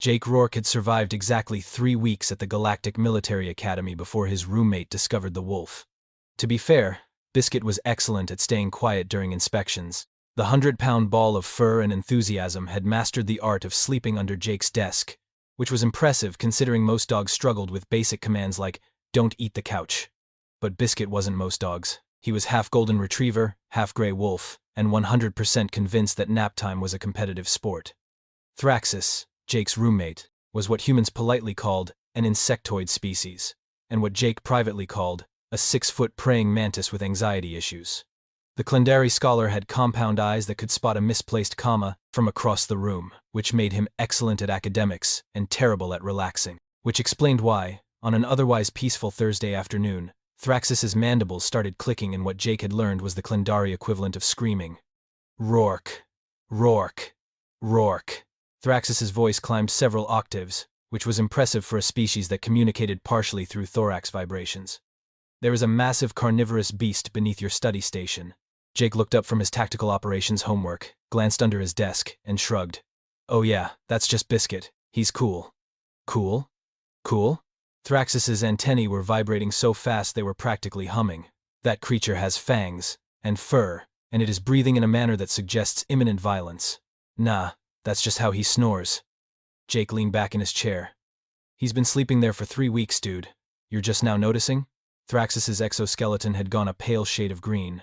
Jake Rourke had survived exactly 3 weeks at the Galactic Military Academy before his roommate discovered the wolf. To be fair, Biscuit was excellent at staying quiet during inspections. The 100-pound ball of fur and enthusiasm had mastered the art of sleeping under Jake's desk, which was impressive considering most dogs struggled with basic commands like, "Don't eat the couch." But Biscuit wasn't most dogs. He was half golden retriever, half gray wolf, and 100% convinced that nap time was a competitive sport. Thraxus, Jake's roommate, was what humans politely called an insectoid species, and what Jake privately called a 6-foot praying mantis with anxiety issues. The Clendari scholar had compound eyes that could spot a misplaced comma from across the room, which made him excellent at academics and terrible at relaxing, which explained why, on an otherwise peaceful Thursday afternoon, Thraxus's mandibles started clicking in what Jake had learned was the Clendari equivalent of screaming. Rourke. Rourke. Rourke. Thraxus's voice climbed several octaves, which was impressive for a species that communicated partially through thorax vibrations. There is a massive carnivorous beast beneath your study station. Jake looked up from his tactical operations homework, glanced under his desk, and shrugged. Oh yeah, that's just Biscuit. He's cool. Cool? Cool? Thraxus's antennae were vibrating so fast they were practically humming. That creature has fangs and fur, and it is breathing in a manner that suggests imminent violence. Nah, that's just how he snores. Jake leaned back in his chair. He's been sleeping there for 3 weeks, dude. You're just now noticing? Thraxus's exoskeleton had gone a pale shade of green.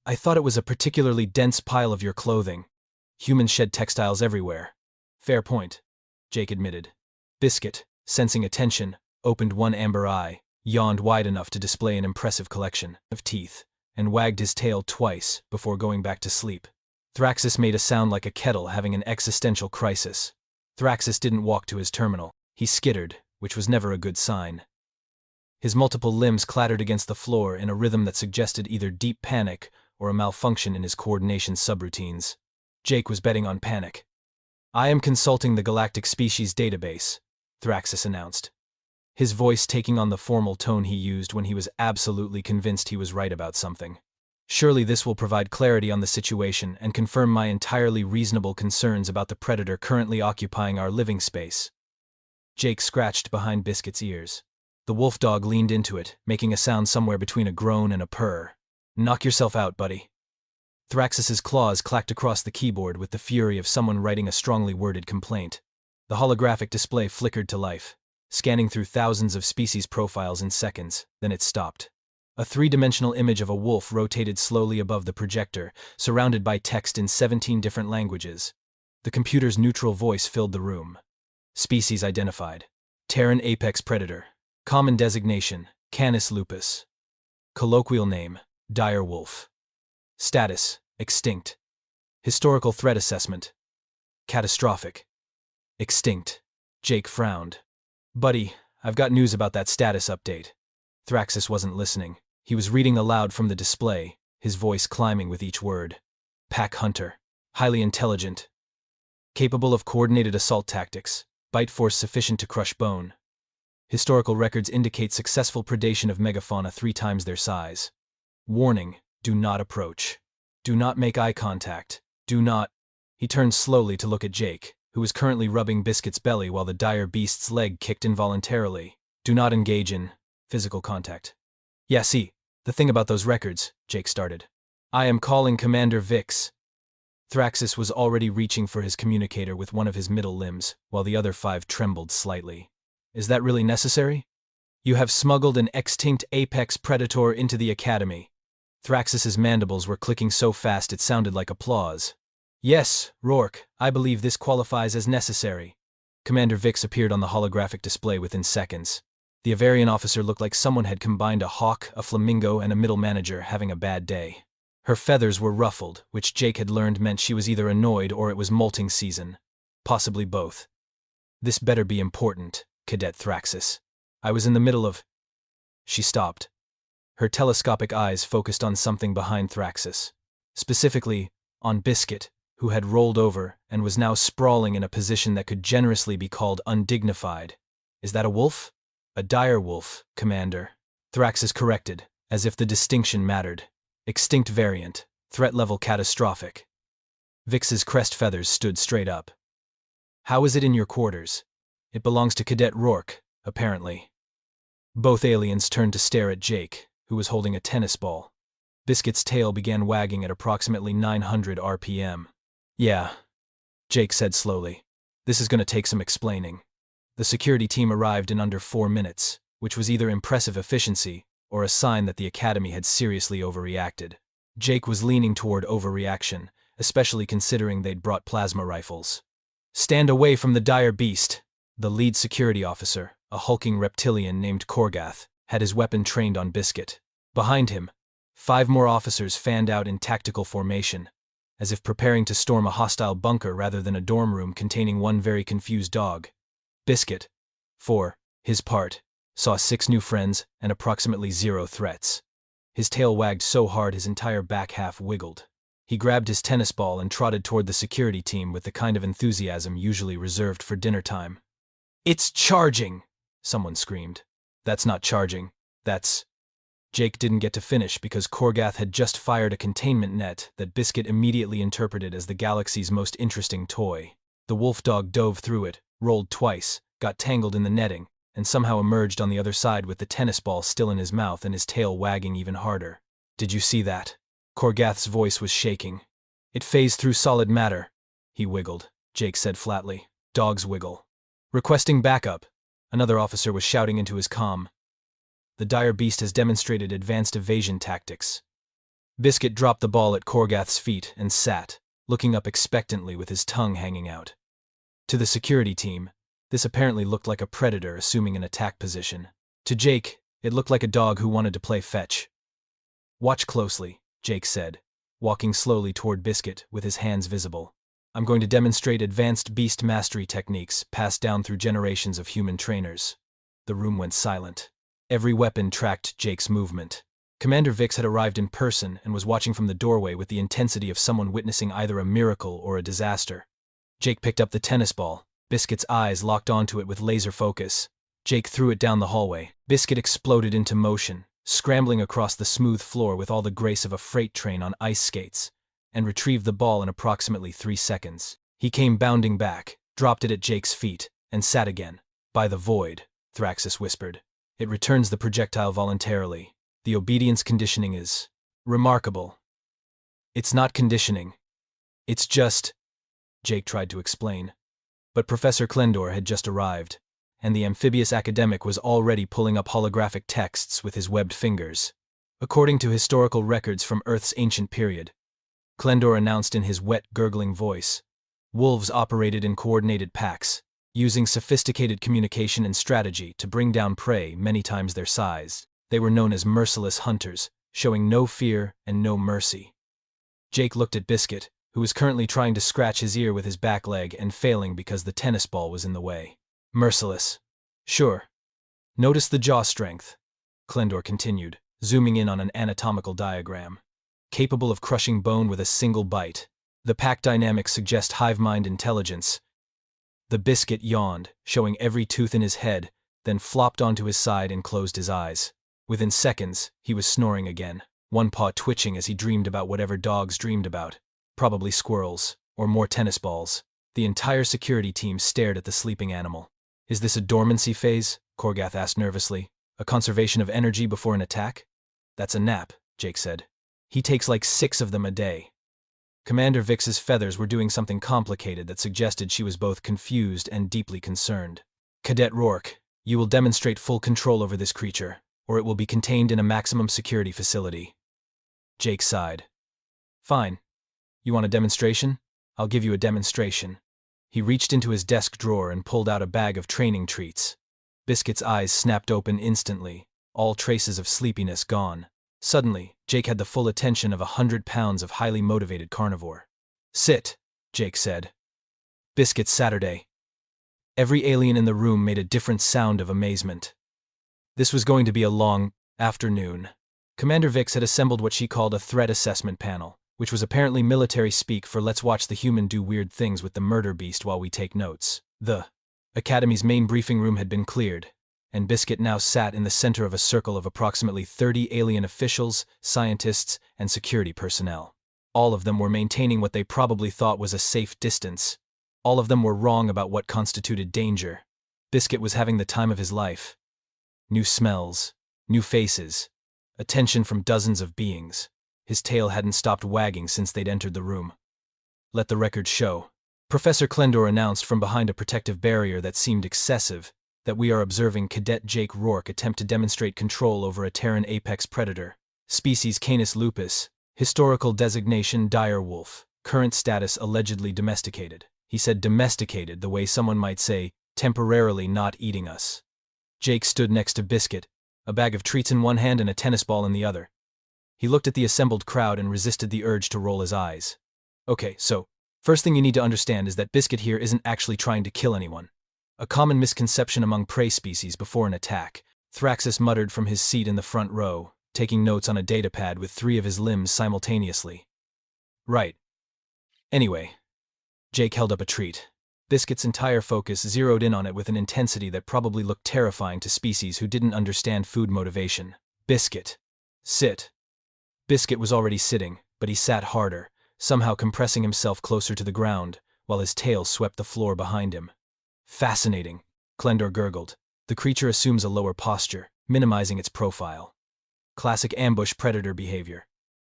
I thought it was a particularly dense pile of your clothing. Humans shed textiles everywhere. Fair point, Jake admitted. Biscuit, sensing attention, opened one amber eye, yawned wide enough to display an impressive collection of teeth, and wagged his tail twice before going back to sleep. Thraxus made a sound like a kettle having an existential crisis. Thraxus didn't walk to his terminal. He skittered, which was never a good sign. His multiple limbs clattered against the floor in a rhythm that suggested either deep panic or a malfunction in his coordination subroutines. Jake was betting on panic. I am consulting the Galactic Species Database, Thraxus announced, his voice taking on the formal tone he used when he was absolutely convinced he was right about something. Surely this will provide clarity on the situation and confirm my entirely reasonable concerns about the predator currently occupying our living space. Jake scratched behind Biscuit's ears. The wolf dog leaned into it, making a sound somewhere between a groan and a purr. Knock yourself out, buddy. Thraxus's claws clacked across the keyboard with the fury of someone writing a strongly worded complaint. The holographic display flickered to life, scanning through thousands of species profiles in seconds, then it stopped. A 3-dimensional image of a wolf rotated slowly above the projector, surrounded by text in 17 different languages. The computer's neutral voice filled the room. Species identified. Terran apex predator. Common designation, Canis lupus. Colloquial name, dire wolf. Status, extinct. Historical threat assessment, catastrophic. Extinct. Jake frowned. Buddy, I've got news about that status update. Thraxus wasn't listening. He was reading aloud from the display, his voice climbing with each word. Pack hunter. Highly intelligent. Capable of coordinated assault tactics. Bite force sufficient to crush bone. Historical records indicate successful predation of megafauna 3 times their size. Warning, do not approach. Do not make eye contact. Do not. He turned slowly to look at Jake, who was currently rubbing Biscuit's belly while the dire beast's leg kicked involuntarily. Do not engage in physical contact. Yeah, see, the thing about those records, Jake started. I am calling Commander Vix. Thraxus was already reaching for his communicator with one of his middle limbs, while the other 5 trembled slightly. Is that really necessary? You have smuggled an extinct apex predator into the academy. Thraxus's mandibles were clicking so fast it sounded like applause. Yes, Rourke, I believe this qualifies as necessary. Commander Vix appeared on the holographic display within seconds. The Avarian officer looked like someone had combined a hawk, a flamingo, and a middle manager having a bad day. Her feathers were ruffled, which Jake had learned meant she was either annoyed or it was molting season. Possibly both. This better be important, Cadet Thraxus. I was in the middle of... She stopped. Her telescopic eyes focused on something behind Thraxus. Specifically, on Biscuit, who had rolled over and was now sprawling in a position that could generously be called undignified. Is that a wolf? A dire wolf, Commander. Thraxus corrected, as if the distinction mattered. Extinct variant, threat level catastrophic. Vix's crest feathers stood straight up. How is it in your quarters? It belongs to Cadet Rourke, apparently. Both aliens turned to stare at Jake, who was holding a tennis ball. Biscuit's tail began wagging at approximately 900 RPM. Yeah, Jake said slowly. This is going to take some explaining. The security team arrived in under 4 minutes, which was either impressive efficiency or a sign that the Academy had seriously overreacted. Jake was leaning toward overreaction, especially considering they'd brought plasma rifles. Stand away from the dire beast! The lead security officer, a hulking reptilian named Korgath, had his weapon trained on Biscuit. Behind him, 5 more officers fanned out in tactical formation, as if preparing to storm a hostile bunker rather than a dorm room containing one very confused dog. Biscuit, for his part, saw 6 new friends and approximately 0 threats. His tail wagged so hard his entire back half wiggled. He grabbed his tennis ball and trotted toward the security team with the kind of enthusiasm usually reserved for dinner time. "It's charging!" someone screamed. "That's not charging. That's—" Jake didn't get to finish because Korgath had just fired a containment net that Biscuit immediately interpreted as the galaxy's most interesting toy. The wolf dog dove through it, rolled twice, got tangled in the netting, and somehow emerged on the other side with the tennis ball still in his mouth and his tail wagging even harder. "Did you see that?" Korgath's voice was shaking. "It phased through solid matter." "He wiggled," Jake said flatly. "Dogs wiggle." "Requesting backup," another officer was shouting into his comm. "The dire beast has demonstrated advanced evasion tactics." Biscuit dropped the ball at Korgath's feet and sat, looking up expectantly with his tongue hanging out. To the security team, this apparently looked like a predator assuming an attack position. To Jake, it looked like a dog who wanted to play fetch. "Watch closely," Jake said, walking slowly toward Biscuit with his hands visible. "I'm going to demonstrate advanced beast mastery techniques passed down through generations of human trainers." The room went silent. Every weapon tracked Jake's movement. Commander Vix had arrived in person and was watching from the doorway with the intensity of someone witnessing either a miracle or a disaster. Jake picked up the tennis ball. Biscuit's eyes locked onto it with laser focus. Jake threw it down the hallway. Biscuit exploded into motion, scrambling across the smooth floor with all the grace of a freight train on ice skates, and retrieved the ball in approximately 3 seconds. He came bounding back, dropped it at Jake's feet, and sat again. "By the void," Thraxus whispered. "It returns the projectile voluntarily. The obedience conditioning is remarkable." "It's not conditioning. It's just—" Jake tried to explain. But Professor Klendor had just arrived, and the amphibious academic was already pulling up holographic texts with his webbed fingers. According to historical records from Earth's ancient period, Klendor announced in his wet, gurgling voice, wolves operated in coordinated packs, using sophisticated communication and strategy to bring down prey many times their size. They were known as merciless hunters, showing no fear and no mercy. Jake looked at Biscuit, who was currently trying to scratch his ear with his back leg and failing because the tennis ball was in the way. "Merciless. Sure. Notice the jaw strength," Klendor continued, zooming in on an anatomical diagram. "Capable of crushing bone with a single bite. The pack dynamics suggest hive mind intelligence." The Biscuit yawned, showing every tooth in his head, then flopped onto his side and closed his eyes. Within seconds, he was snoring again, one paw twitching as he dreamed about whatever dogs dreamed about. Probably squirrels, or more tennis balls. The entire security team stared at the sleeping animal. "Is this a dormancy phase?" Korgath asked nervously. "A conservation of energy before an attack?" "That's a nap," Jake said. "He takes like 6 of them a day." Commander Vix's feathers were doing something complicated that suggested she was both confused and deeply concerned. "Cadet Rourke, you will demonstrate full control over this creature, or it will be contained in a maximum security facility." Jake sighed. "Fine. You want a demonstration? I'll give you a demonstration." He reached into his desk drawer and pulled out a bag of training treats. Biscuit's eyes snapped open instantly, all traces of sleepiness gone. Suddenly, Jake had the full attention of 100 pounds of highly motivated carnivore. "Sit," Jake said. Biscuit Saturday. Every alien in the room made a different sound of amazement. This was going to be a long afternoon. Commander Vix had assembled what she called a threat assessment panel, which was apparently military speak for let's watch the human do weird things with the murder beast while we take notes. The Academy's main briefing room had been cleared, and Biscuit now sat in the center of a circle of approximately 30 alien officials, scientists, and security personnel. All of them were maintaining what they probably thought was a safe distance. All of them were wrong about what constituted danger. Biscuit was having the time of his life. New smells, new faces, attention from dozens of beings. His tail hadn't stopped wagging since they'd entered the room. Let the record show. Professor Klendor announced from behind a protective barrier that seemed excessive, that we are observing Cadet Jake Rourke attempt to demonstrate control over a Terran apex predator. Species Canis lupus, historical designation dire wolf, current status allegedly domesticated. He said domesticated the way someone might say, temporarily not eating us. Jake stood next to Biscuit, a bag of treats in one hand and a tennis ball in the other. He looked at the assembled crowd and resisted the urge to roll his eyes. Okay, so, first thing you need to understand is that Biscuit here isn't actually trying to kill anyone. A common misconception among prey species before an attack, Thraxus muttered from his seat in the front row, taking notes on a datapad with 3 of his limbs simultaneously. Right. Anyway, Jake held up a treat. Biscuit's entire focus zeroed in on it with an intensity that probably looked terrifying to species who didn't understand food motivation. Biscuit. Sit. Biscuit was already sitting, but he sat harder, somehow compressing himself closer to the ground, while his tail swept the floor behind him. Fascinating, Klendor gurgled. The creature assumes a lower posture, minimizing its profile. Classic ambush predator behavior.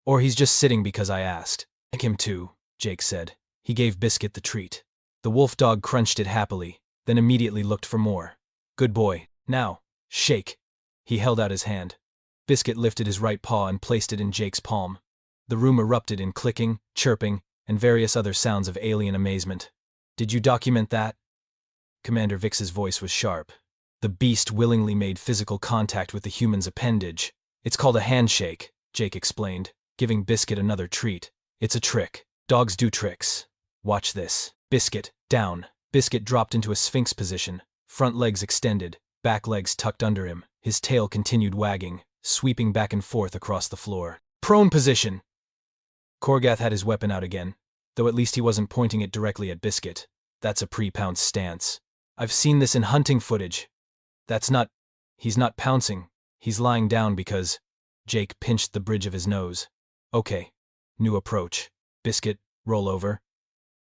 Or he's just sitting because I asked. Like him too, Jake said. He gave Biscuit the treat. The wolf dog crunched it happily, then immediately looked for more. Good boy. Now, shake. He held out his hand. Biscuit lifted his right paw and placed it in Jake's palm. The room erupted in clicking, chirping, and various other sounds of alien amazement. Did you document that? Commander Vix's voice was sharp. The beast willingly made physical contact with the human's appendage. It's called a handshake, Jake explained, giving Biscuit another treat. It's a trick. Dogs do tricks. Watch this. Biscuit, down. Biscuit dropped into a sphinx position, front legs extended, back legs tucked under him. His tail continued wagging, sweeping back and forth across the floor. Prone position! Korgath had his weapon out again, though at least he wasn't pointing it directly at Biscuit. That's a pre-pounce stance. I've seen this in hunting footage. He's not pouncing. He's lying down because... Jake pinched the bridge of his nose. Okay. New approach. Biscuit, roll over.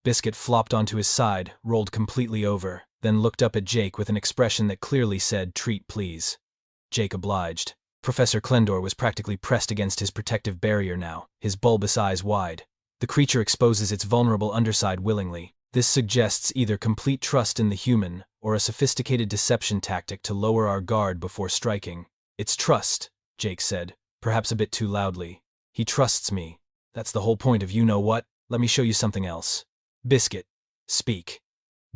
Biscuit flopped onto his side, rolled completely over, then looked up at Jake with an expression that clearly said, treat please. Jake obliged. Professor Klendor was practically pressed against his protective barrier now, his bulbous eyes wide. The creature exposes its vulnerable underside willingly. This suggests either complete trust in the human, or a sophisticated deception tactic to lower our guard before striking. It's trust, Jake said, perhaps a bit too loudly. He trusts me. That's the whole point of you-know-what. Let me show you something else. Biscuit. Speak.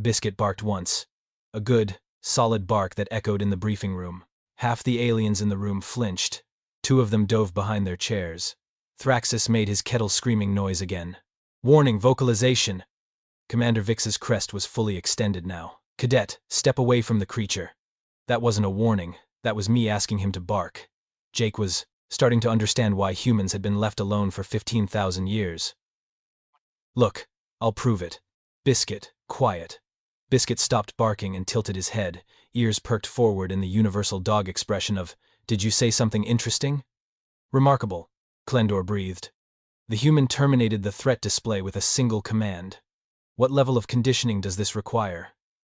Biscuit barked once. A good, solid bark that echoed in the briefing room. Half the aliens in the room flinched. 2 of them dove behind their chairs. Thraxus made his kettle-screaming noise again. Warning, vocalization. Commander Vix's crest was fully extended now. Cadet, step away from the creature. That wasn't a warning. That was me asking him to bark. Jake was starting to understand why humans had been left alone for 15,000 years. Look, I'll prove it. Biscuit, quiet. Biscuit stopped barking and tilted his head, ears perked forward in the universal dog expression of, did you say something interesting? Remarkable, Klendor breathed. The human terminated the threat display with a single command. What level of conditioning does this require?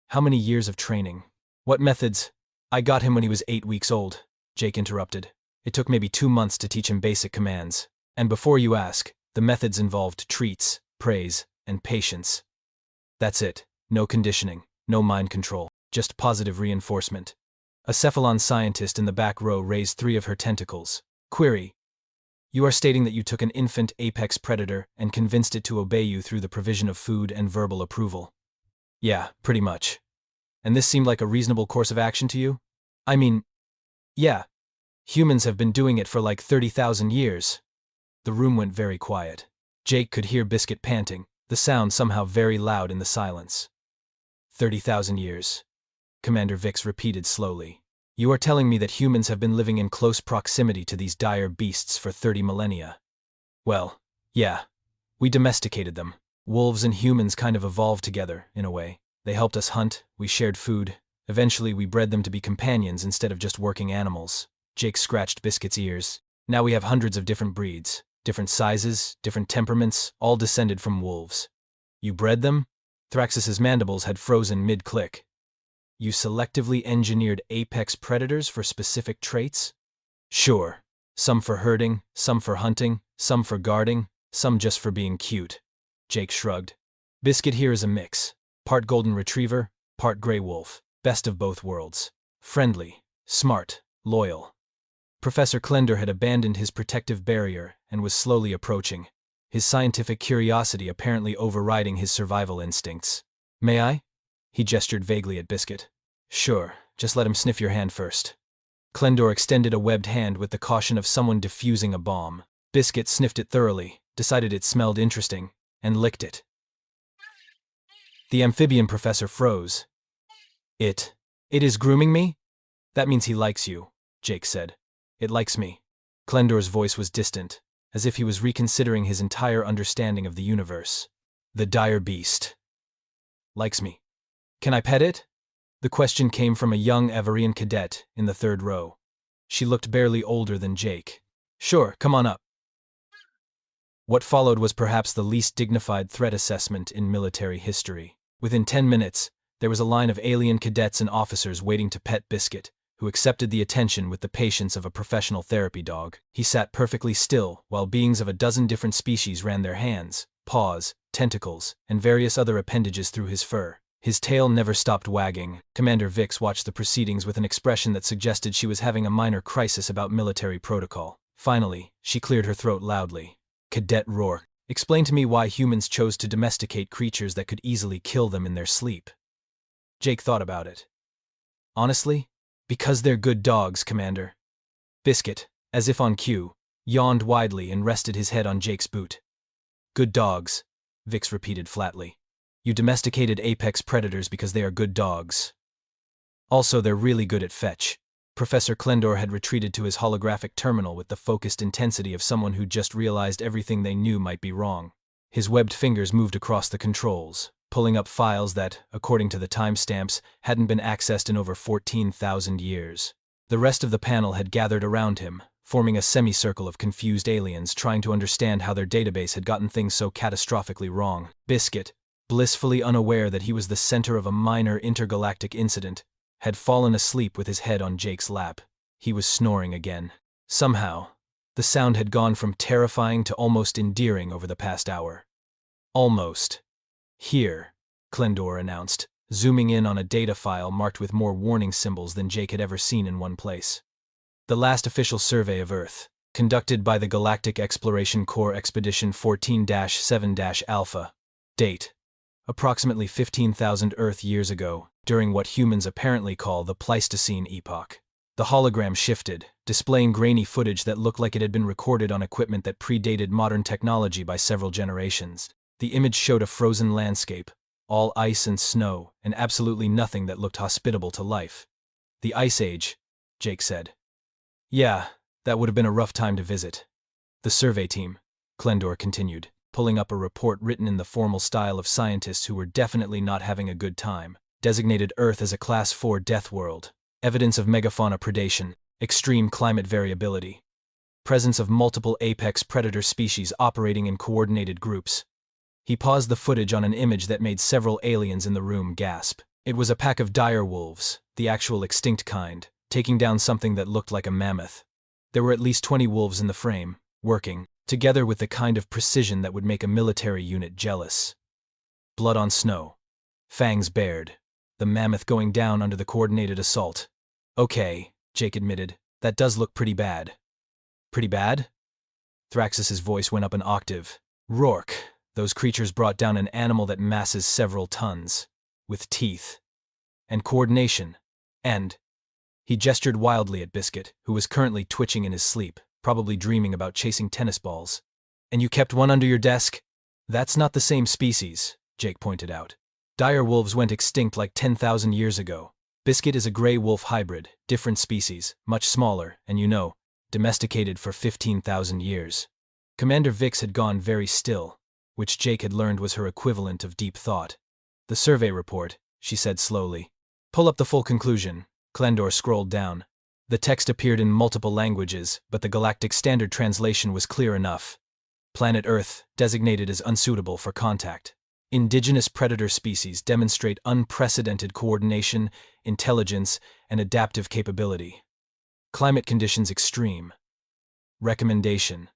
How many years of training? What methods? I got him when he was 8 weeks old, Jake interrupted. It took maybe 2 months to teach him basic commands. And before you ask, the methods involved treats, praise, and patience. That's it. No conditioning, no mind control, just positive reinforcement. A cephalon scientist in the back row raised 3 of her tentacles. Query. You are stating that you took an infant apex predator and convinced it to obey you through the provision of food and verbal approval. Yeah, pretty much. And this seemed like a reasonable course of action to you? I mean, yeah. Humans have been doing it for like 30,000 years. The room went very quiet. Jake could hear Biscuit panting, the sound somehow very loud in the silence. 30,000 years. Commander Vix repeated slowly. You are telling me that humans have been living in close proximity to these dire beasts for 30 millennia. Well, yeah. We domesticated them. Wolves and humans kind of evolved together, in a way. They helped us hunt, we shared food. Eventually we bred them to be companions instead of just working animals. Jake scratched Biscuit's ears. Now we have hundreds of different breeds, different sizes, different temperaments, all descended from wolves. You bred them? Thraxus's mandibles had frozen mid-click. You selectively engineered apex predators for specific traits? Sure. Some for herding, some for hunting, some for guarding, some just for being cute. Jake shrugged. Biscuit here is a mix. Part golden retriever, part gray wolf. Best of both worlds. Friendly, smart, loyal. Professor Klendor had abandoned his protective barrier and was slowly approaching, his scientific curiosity apparently overriding his survival instincts. May I? He gestured vaguely at Biscuit. Sure, just let him sniff your hand first. Klendor extended a webbed hand with the caution of someone defusing a bomb. Biscuit sniffed it thoroughly, decided it smelled interesting, and licked it. The amphibian professor froze. It is grooming me? That means he likes you, Jake said. It likes me. Klendor's voice was distant, as if he was reconsidering his entire understanding of the universe. The dire beast. Likes me. Can I pet it? The question came from a young Avarian cadet in the third row. She looked barely older than Jake. Sure, come on up. What followed was perhaps the least dignified threat assessment in military history. Within 10 minutes, there was a line of alien cadets and officers waiting to pet Biscuit, who accepted the attention with the patience of a professional therapy dog. He sat perfectly still while beings of a dozen different species ran their hands, paws, tentacles, and various other appendages through his fur. His tail never stopped wagging. Commander Vix watched the proceedings with an expression that suggested she was having a minor crisis about military protocol. Finally, she cleared her throat loudly. Cadet Rourke, explain to me why humans chose to domesticate creatures that could easily kill them in their sleep. Jake thought about it. Honestly? Because they're good dogs, Commander. Biscuit, as if on cue, yawned widely and rested his head on Jake's boot. Good dogs, Vix repeated flatly. You domesticated apex predators because they are good dogs. Also, they're really good at fetch. Professor Klendor had retreated to his holographic terminal with the focused intensity of someone who just realized everything they knew might be wrong. His webbed fingers moved across the controls, pulling up files that, according to the timestamps, hadn't been accessed in over 14,000 years. The rest of the panel had gathered around him, forming a semicircle of confused aliens trying to understand how their database had gotten things so catastrophically wrong. Biscuit, blissfully unaware that he was the center of a minor intergalactic incident, had fallen asleep with his head on Jake's lap. He was snoring again. Somehow, the sound had gone from terrifying to almost endearing over the past hour. Almost. Here, Klendor announced, zooming in on a data file marked with more warning symbols than Jake had ever seen in one place. The last official survey of Earth, conducted by the Galactic Exploration Corps Expedition 14-7-Alpha. Date: approximately 15,000 Earth years ago, during what humans apparently call the Pleistocene epoch. The hologram shifted, displaying grainy footage that looked like it had been recorded on equipment that predated modern technology by several generations. The image showed a frozen landscape, all ice and snow, and absolutely nothing that looked hospitable to life. The Ice Age, Jake said. Yeah, that would have been a rough time to visit. The survey team, Klendor continued, pulling up a report written in the formal style of scientists who were definitely not having a good time, designated Earth as a Class 4 death world. Evidence of megafauna predation, extreme climate variability, presence of multiple apex predator species operating in coordinated groups. He paused the footage on an image that made several aliens in the room gasp. It was a pack of dire wolves, the actual extinct kind, taking down something that looked like a mammoth. There were at least 20 wolves in the frame, working, together with the kind of precision that would make a military unit jealous. Blood on snow. Fangs bared. The mammoth going down under the coordinated assault. Okay, Jake admitted, that does look pretty bad. Pretty bad? Thraxus's voice went up an octave. Rourke, those creatures brought down an animal that masses several tons, with teeth, and coordination, and... He gestured wildly at Biscuit, who was currently twitching in his sleep, probably dreaming about chasing tennis balls. And you kept one under your desk? That's not the same species, Jake pointed out. Dire wolves went extinct like 10,000 years ago. Biscuit is a gray wolf hybrid, different species, much smaller, and domesticated for 15,000 years. Commander Vix had gone very still, which Jake had learned was her equivalent of deep thought. The survey report, she said slowly. Pull up the full conclusion. Klendor scrolled down. The text appeared in multiple languages, but the Galactic Standard Translation was clear enough. Planet Earth, designated as unsuitable for contact. Indigenous predator species demonstrate unprecedented coordination, intelligence, and adaptive capability. Climate conditions extreme. Recommendation: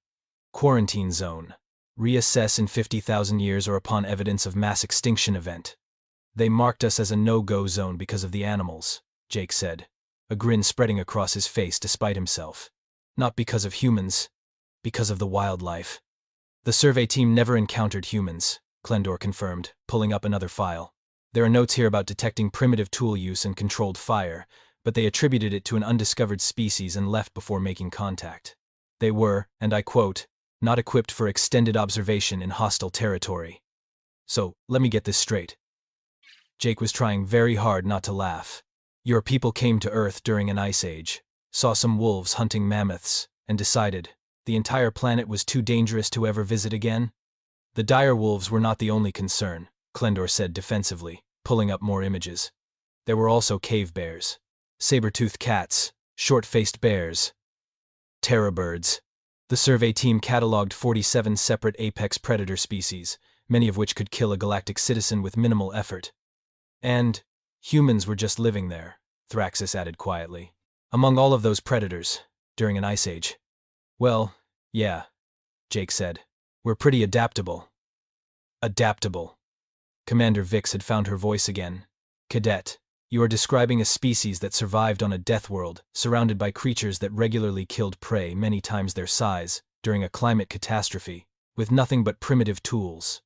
quarantine zone. Reassess in 50,000 years or upon evidence of mass extinction event. They marked us as a no-go zone because of the animals, Jake said, a grin spreading across his face despite himself. Not because of humans, because of the wildlife. The survey team never encountered humans, Klendor confirmed, pulling up another file. There are notes here about detecting primitive tool use and controlled fire, but they attributed it to an undiscovered species and left before making contact. They were, and I quote, not equipped for extended observation in hostile territory. So, let me get this straight. Jake was trying very hard not to laugh. Your people came to Earth during an ice age, saw some wolves hunting mammoths, and decided the entire planet was too dangerous to ever visit again? The dire wolves were not the only concern, Klendor said defensively, pulling up more images. There were also cave bears, saber-toothed cats, short-faced bears, terror birds. The survey team cataloged 47 separate apex predator species, many of which could kill a galactic citizen with minimal effort. And humans were just living there, Thraxis added quietly. Among all of those predators, during an ice age. Well, yeah, Jake said. We're pretty adaptable. Adaptable. Commander Vix had found her voice again. Cadet, you are describing a species that survived on a death world, surrounded by creatures that regularly killed prey many times their size, during a climate catastrophe, with nothing but primitive tools.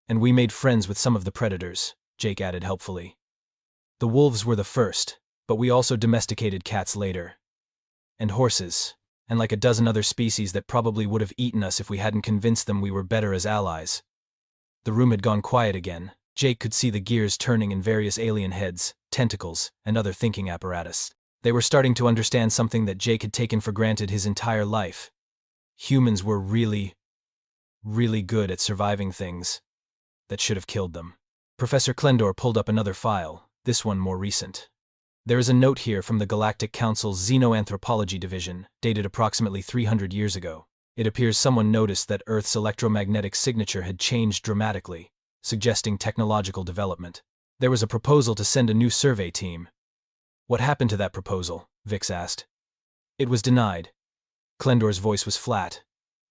And we made friends with some of the predators, Jake added helpfully. The wolves were the first, but we also domesticated cats later. And horses, and like a dozen other species that probably would have eaten us if we hadn't convinced them we were better as allies. The room had gone quiet again. Jake could see the gears turning in various alien heads, tentacles, and other thinking apparatus. They were starting to understand something that Jake had taken for granted his entire life. Humans were really good at surviving things that should have killed them. Professor Klendor pulled up another file, this one more recent. There is a note here from the Galactic Council's Xenoanthropology Division, dated approximately 300 years ago. It appears someone noticed that Earth's electromagnetic signature had changed dramatically, suggesting technological development. There was a proposal to send a new survey team. What happened to that proposal? Vix asked. It was denied. Klendor's voice was flat.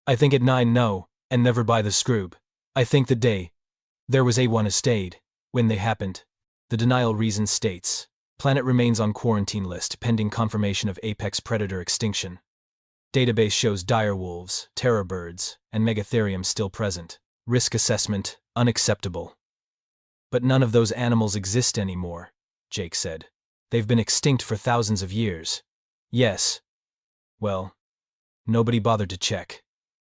I think at 9 no, and never by the Scroob. I think the day there was A1 stayed, when they happened. The denial reason states, planet remains on quarantine list pending confirmation of apex predator extinction. Database shows dire wolves, terror birds, and megatherium still present. Risk assessment, unacceptable. But none of those animals exist anymore, Jake said. They've been extinct for thousands of years. Yes. Well, nobody bothered to check.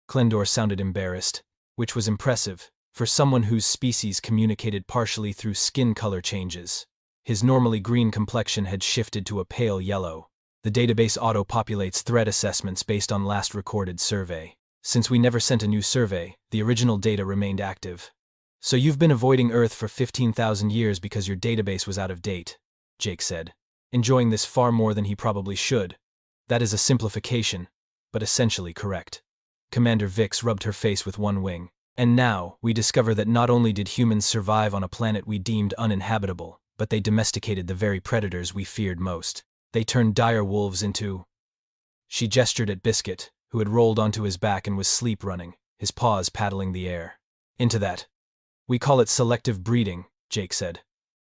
Klendor sounded embarrassed, which was impressive, for someone whose species communicated partially through skin color changes. His normally green complexion had shifted to a pale yellow. The database auto-populates threat assessments based on last recorded survey. Since we never sent a new survey, the original data remained active. So you've been avoiding Earth for 15,000 years because your database was out of date, Jake said, enjoying this far more than he probably should. That is a simplification, but essentially correct. Commander Vix rubbed her face with one wing. And now, we discover that not only did humans survive on a planet we deemed uninhabitable, but they domesticated the very predators we feared most. They turned dire wolves into... She gestured at Biscuit, who had rolled onto his back and was sleep running, his paws paddling the air. Into that. We call it selective breeding, Jake said.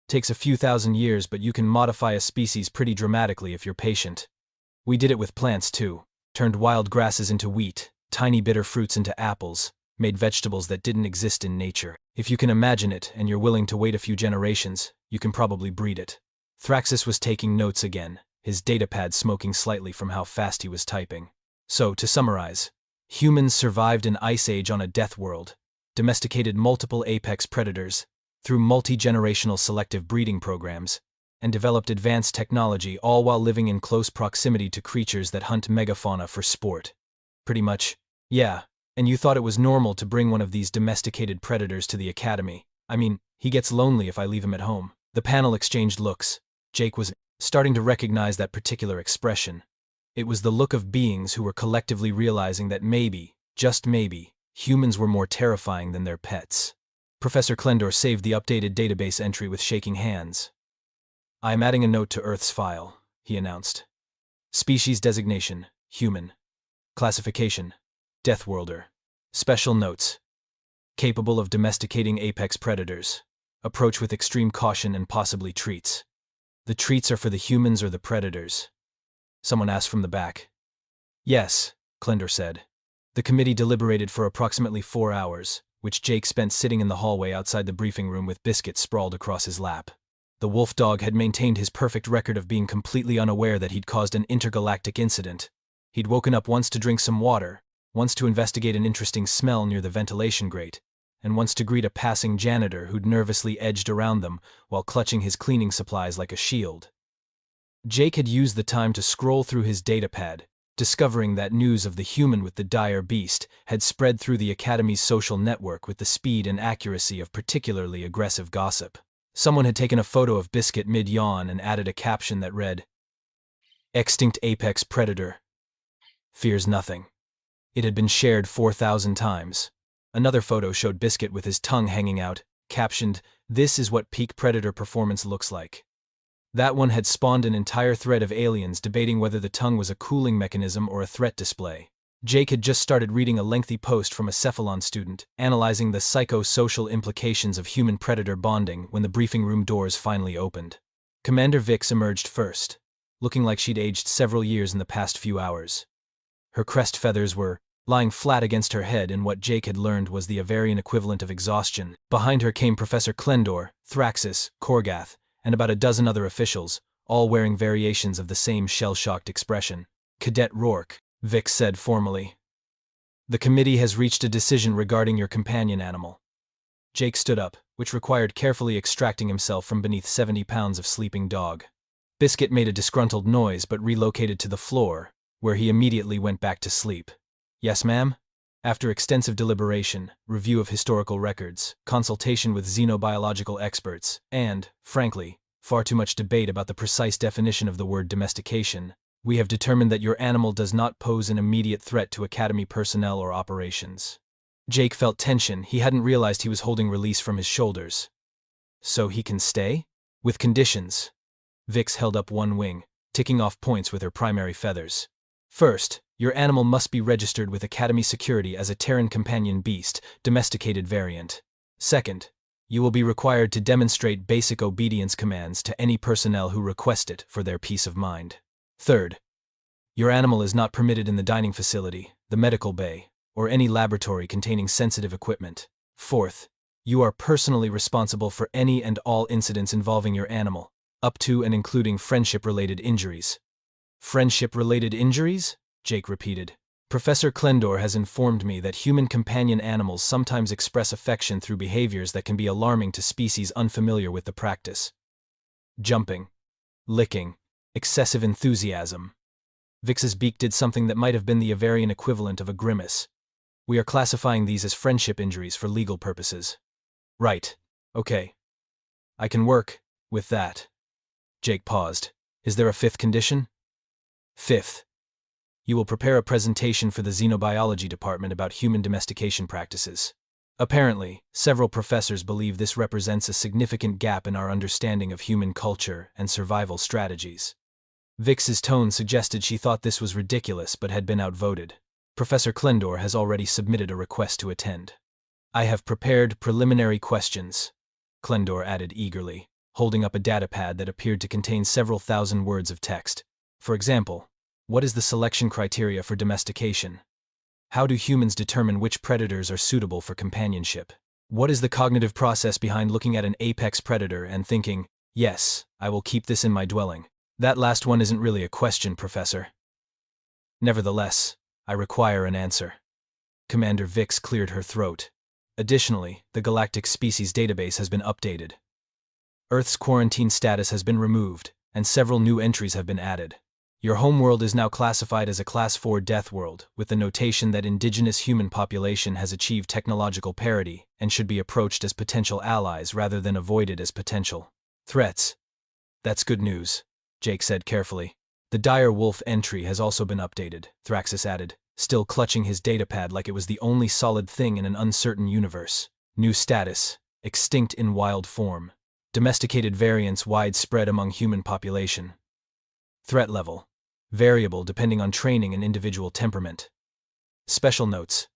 Takes a few thousand years, but you can modify a species pretty dramatically if you're patient. We did it with plants too. Turned wild grasses into wheat, tiny bitter fruits into apples, made vegetables that didn't exist in nature. If you can imagine it and you're willing to wait a few generations, you can probably breed it. Thraxis was taking notes again, his datapad smoking slightly from how fast he was typing. So, to summarize, humans survived an ice age on a death world, domesticated multiple apex predators, through multi-generational selective breeding programs, and developed advanced technology all while living in close proximity to creatures that hunt megafauna for sport. Pretty much, yeah. And you thought it was normal to bring one of these domesticated predators to the academy. I mean, he gets lonely if I leave him at home. The panel exchanged looks. Jake was starting to recognize that particular expression. It was the look of beings who were collectively realizing that maybe, just maybe, humans were more terrifying than their pets. Professor Klendor saved the updated database entry with shaking hands. "I am adding a note to Earth's file," he announced. "Species designation, human. Classification, Deathworlder. Special notes. Capable of domesticating apex predators. Approach with extreme caution and possibly treats." "The treats are for the humans or the predators?" someone asked from the back. "Yes," Klendor said. The committee deliberated for approximately 4 hours, which Jake spent sitting in the hallway outside the briefing room with Biscuit sprawled across his lap. The wolf dog had maintained his perfect record of being completely unaware that he'd caused an intergalactic incident. He'd woken up once to drink some water, once to investigate an interesting smell near the ventilation grate, and once to greet a passing janitor who'd nervously edged around them while clutching his cleaning supplies like a shield. Jake had used the time to scroll through his datapad, discovering that news of the human with the dire beast had spread through the Academy's social network with the speed and accuracy of particularly aggressive gossip. Someone had taken a photo of Biscuit mid-yawn and added a caption that read, "Extinct apex predator. Fears nothing." It had been shared 4,000 times. Another photo showed Biscuit with his tongue hanging out, captioned, "This is what peak predator performance looks like." That one had spawned an entire thread of aliens debating whether the tongue was a cooling mechanism or a threat display. Jake had just started reading a lengthy post from a Cephalon student, analyzing the psycho-social implications of human-predator bonding when the briefing room doors finally opened. Commander Vix emerged first, looking like she'd aged several years in the past few hours. Her crest feathers were lying flat against her head in what Jake had learned was the Avarian equivalent of exhaustion. Behind her came Professor Klendor, Thraxis, Korgath, and about a dozen other officials, all wearing variations of the same shell-shocked expression. "Cadet Rourke," Vix said formally. "The committee has reached a decision regarding your companion animal." Jake stood up, which required carefully extracting himself from beneath 70 pounds of sleeping dog. Biscuit made a disgruntled noise but relocated to the floor, where he immediately went back to sleep. "Yes, ma'am?" After extensive deliberation, review of historical records, consultation with xenobiological experts, and, frankly, far too much debate about the precise definition of the word domestication, we have determined that your animal does not pose an immediate threat to Academy personnel or operations. Jake felt tension. He hadn't realized he was holding release from his shoulders. "So he can stay?" "With conditions." Vix held up one wing, ticking off points with her primary feathers. "First, your animal must be registered with Academy Security as a Terran companion beast, domesticated variant. Second, you will be required to demonstrate basic obedience commands to any personnel who request it for their peace of mind. Third, your animal is not permitted in the dining facility, the medical bay, or any laboratory containing sensitive equipment. Fourth, you are personally responsible for any and all incidents involving your animal, up to and including friendship-related injuries." "Friendship-related injuries?" Jake repeated. "Professor Klendor has informed me that human companion animals sometimes express affection through behaviors that can be alarming to species unfamiliar with the practice. Jumping, licking, excessive enthusiasm." Vix's beak did something that might have been the Avarian equivalent of a grimace. "We are classifying these as friendship injuries for legal purposes." "Right. Okay. I can work with that." Jake paused. "Is there a fifth condition?" "Fifth. You will prepare a presentation for the Xenobiology Department about human domestication practices. Apparently, several professors believe this represents a significant gap in our understanding of human culture and survival strategies." Vix's tone suggested she thought this was ridiculous but had been outvoted. "Professor Klendor has already submitted a request to attend." "I have prepared preliminary questions," Klendor added eagerly, holding up a datapad that appeared to contain several thousand words of text. "For example, what is the selection criteria for domestication? How do humans determine which predators are suitable for companionship? What is the cognitive process behind looking at an apex predator and thinking, 'Yes, I will keep this in my dwelling'? That last one isn't really a question, Professor." "Nevertheless, I require an answer." Commander Vix cleared her throat. "Additionally, the Galactic Species Database has been updated. Earth's quarantine status has been removed, and several new entries have been added. Your homeworld is now classified as a Class 4 death world, with the notation that indigenous human population has achieved technological parity and should be approached as potential allies rather than avoided as potential threats." "That's good news," Jake said carefully. "The dire wolf entry has also been updated," Thraxis added, still clutching his datapad like it was the only solid thing in an uncertain universe. "New status, extinct in wild form. Domesticated variants widespread among human population. Threat level. Variable depending on training and individual temperament. Special notes.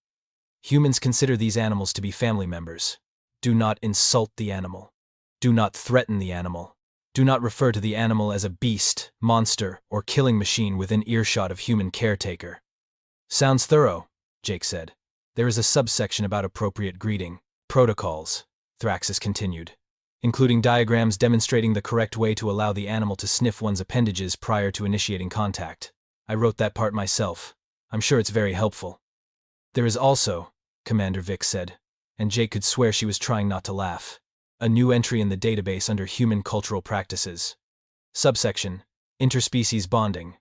Humans consider these animals to be family members. Do not insult the animal. Do not threaten the animal. Do not refer to the animal as a beast, monster, or killing machine within earshot of human caretaker. Sounds thorough, Jake said. There is a subsection about appropriate greeting. Protocols, Thraxus continued, including diagrams demonstrating the correct way to allow the animal to sniff one's appendages prior to initiating contact. I wrote that part myself. I'm sure it's very helpful. There is also, Commander Vic said, and Jake could swear she was trying not to laugh, a new entry in the database under Human Cultural Practices. Subsection, Interspecies Bonding.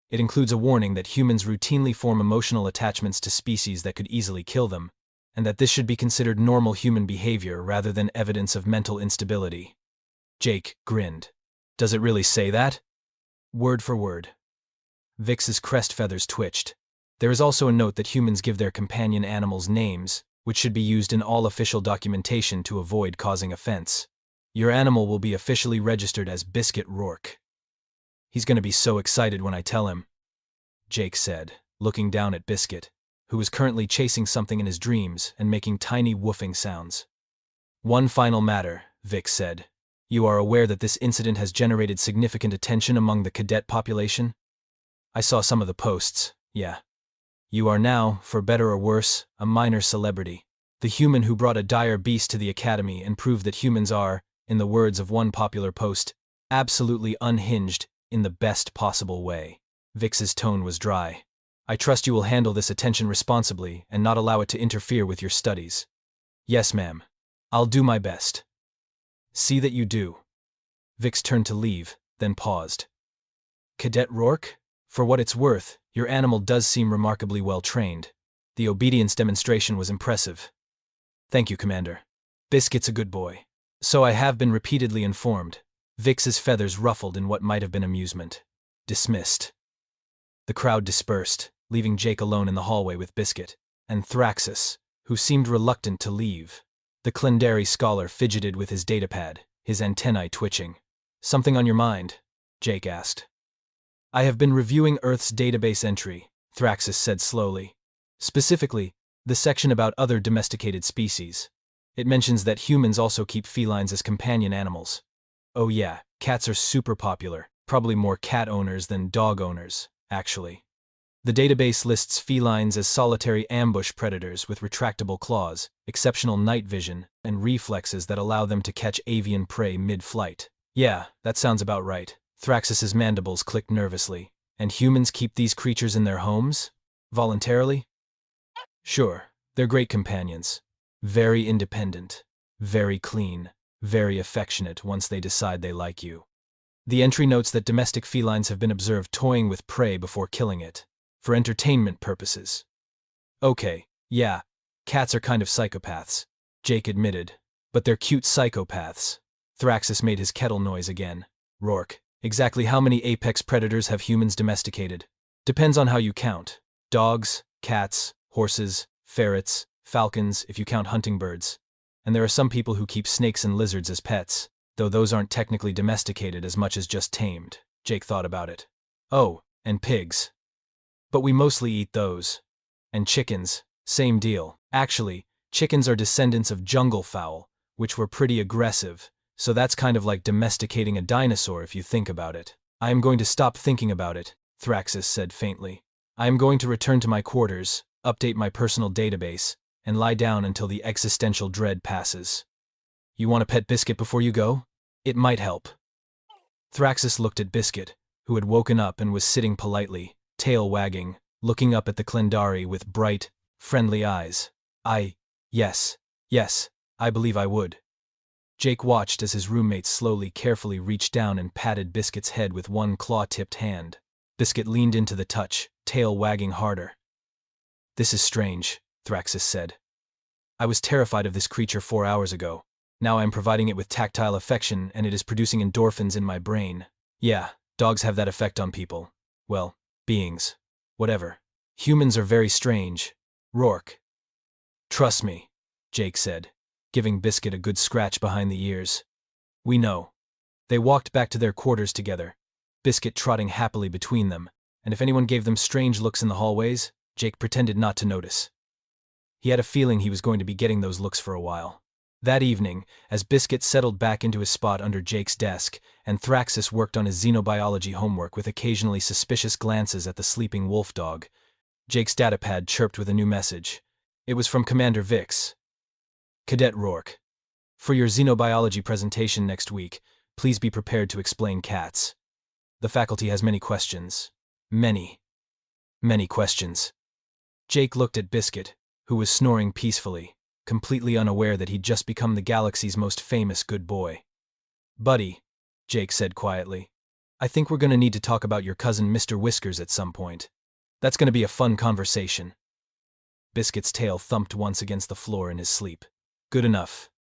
It includes a warning that humans routinely form emotional attachments to species that could easily kill them, and that this should be considered normal human behavior rather than evidence of mental instability. Jake grinned. Does it really say that? Word for word. Vix's crest feathers twitched. There is also a note that humans give their companion animals names, which should be used in all official documentation to avoid causing offense. Your animal will be officially registered as Biscuit Rourke. He's going to be so excited when I tell him, Jake said, looking down at Biscuit, who was currently chasing something in his dreams and making tiny woofing sounds. One final matter, Vic said. You are aware that this incident has generated significant attention among the cadet population? I saw some of the posts, yeah. You are now, for better or worse, a minor celebrity. The human who brought a dire beast to the academy and proved that humans are, in the words of one popular post, absolutely unhinged in the best possible way. Vix's tone was dry. I trust you will handle this attention responsibly and not allow it to interfere with your studies. Yes, ma'am. I'll do my best. See that you do. Vix turned to leave, then paused. Cadet Rourke? For what it's worth, your animal does seem remarkably well trained. The obedience demonstration was impressive. Thank you, Commander. Biscuit's a good boy. So I have been repeatedly informed. Vix's feathers ruffled in what might have been amusement. Dismissed. The crowd dispersed, leaving Jake alone in the hallway with Biscuit, and Thraxus, who seemed reluctant to leave. The Clendari scholar fidgeted with his datapad, his antennae twitching. Something on your mind? Jake asked. I have been reviewing Earth's database entry, Thraxus said slowly. Specifically, the section about other domesticated species. It mentions that humans also keep felines as companion animals. Oh yeah, cats are super popular, probably more cat owners than dog owners, actually. The database lists felines as solitary ambush predators with retractable claws, exceptional night vision, and reflexes that allow them to catch avian prey mid-flight. Yeah, that sounds about right. Thraxus's mandibles clicked nervously. And humans keep these creatures in their homes? Voluntarily? Sure, they're great companions. Very independent, very clean, very affectionate once they decide they like you. The entry notes that domestic felines have been observed toying with prey before killing it, for entertainment purposes. Okay, yeah, cats are kind of psychopaths, Jake admitted, but they're cute psychopaths. Thraxus made his kettle noise again. Rourke, exactly how many apex predators have humans domesticated? Depends on how you count. Dogs, cats, horses, ferrets, falcons, if you count hunting birds. And there are some people who keep snakes and lizards as pets, though those aren't technically domesticated as much as just tamed. Jake thought about it. Oh, and pigs. But we mostly eat those. And chickens, same deal. Actually, chickens are descendants of jungle fowl, which were pretty aggressive, so that's kind of like domesticating a dinosaur if you think about it. I am going to stop thinking about it, Thraxus said faintly. I am going to return to my quarters, update my personal database, and lie down until the existential dread passes. You want a pet Biscuit before you go? It might help. Thraxus looked at Biscuit, who had woken up and was sitting politely, tail wagging, looking up at the Clendari with bright, friendly eyes. Yes, I believe I would. Jake watched as his roommate slowly, carefully reached down and patted Biscuit's head with one claw-tipped hand. Biscuit leaned into the touch, tail wagging harder. This is strange, Thraxus said. I was terrified of this creature 4 hours ago. Now I am providing it with tactile affection and it is producing endorphins in my brain. Yeah, dogs have that effect on people. Well, beings. Whatever. Humans are very strange. Rourke. Trust me, Jake said. giving Biscuit a good scratch behind the ears. We know. They walked back to their quarters together, Biscuit trotting happily between them, and if anyone gave them strange looks in the hallways, Jake pretended not to notice. He had a feeling he was going to be getting those looks for a while. That evening, as Biscuit settled back into his spot under Jake's desk, and Thraxis worked on his xenobiology homework with occasionally suspicious glances at the sleeping wolf dog, Jake's datapad chirped with a new message. It was from Commander Vix. Cadet Rourke. For your xenobiology presentation next week, please be prepared to explain cats. The faculty has many questions. Many questions. Jake looked at Biscuit, who was snoring peacefully, completely unaware that he'd just become the galaxy's most famous good boy. Buddy, Jake said quietly, I think we're going to need to talk about your cousin Mr. Whiskers at some point. That's going to be a fun conversation. Biscuit's tail thumped once against the floor in his sleep. Good enough.